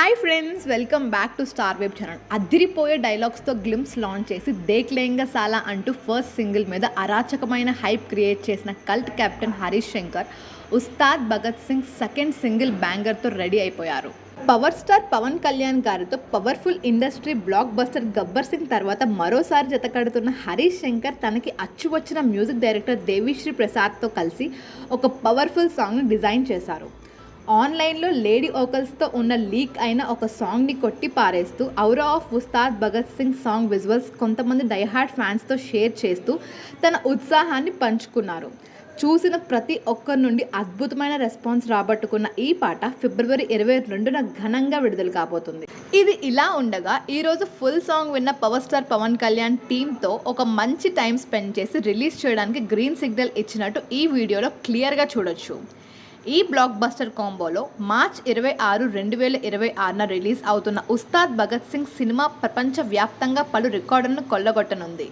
Hi friends, welcome back to star web channel. అదిరిపోయే డైలాగ్స్తో glimpse launch చేసి దేక్ లేంగా సాలా అంటూ ఫస్ట్ సింగిల్ మీద అరాచకమైన హైప్ క్రియేట్ చేసిన cult captain Harish Shankar Ustaad Bhagat Singh second single బ్యాంగర్తో రెడీ అయిపోయారు. పవర్ స్టార్ పవన్ కళ్యాణ్ గారితో powerful industry blockbuster Gabbar Singh తర్వాత మరోసారి జతకడుతున్న హరీష్ శంకర్ తనకి అచ్చువచ్చిన మ్యూజిక్ డైరెక్టర్ దేవిశ్రీ ప్రసాద్తో కలిసి ఒక పవర్ఫుల్ సాంగ్ని డిజైన్ చేశారు. ఆన్లైన్లో లేడీ ఓకల్స్తో ఉన్న లీక్ అయిన ఒక సాంగ్ని కొట్టి పారేస్తూ aura of Ustaad Bhagat Singh song visuals కొంతమంది డైహార్డ్ ఫ్యాన్స్తో షేర్ చేస్తూ తన ఉత్సాహాన్ని పంచుకున్నారు. చూసిన ప్రతి ఒక్కరి నుండి అద్భుతమైన రెస్పాన్స్ రాబట్టుకున్న ఈ పాట ఫిబ్రవరి 22న ఘనంగా విడుదల కాబోతుంది. ఇది ఇలా ఉండగా ఈరోజు ఫుల్ సాంగ్ విన్న పవర్ స్టార్ పవన్ కళ్యాణ్ టీంతో ఒక మంచి టైం స్పెండ్ చేసి రిలీజ్ చేయడానికి గ్రీన్ సిగ్నల్ ఇచ్చినట్టు ఈ వీడియోలో క్లియర్గా చూడొచ్చు. ఈ బ్లాక్ బస్టర్ కాంబోలో మార్చ్ 26, 2026న రిలీజ్ అవుతున్న ఉస్తాద్ భగత్ సింగ్ సినిమా ప్రపంచవ్యాప్తంగా పలు రికార్డులను కొల్లగొట్టనుంది.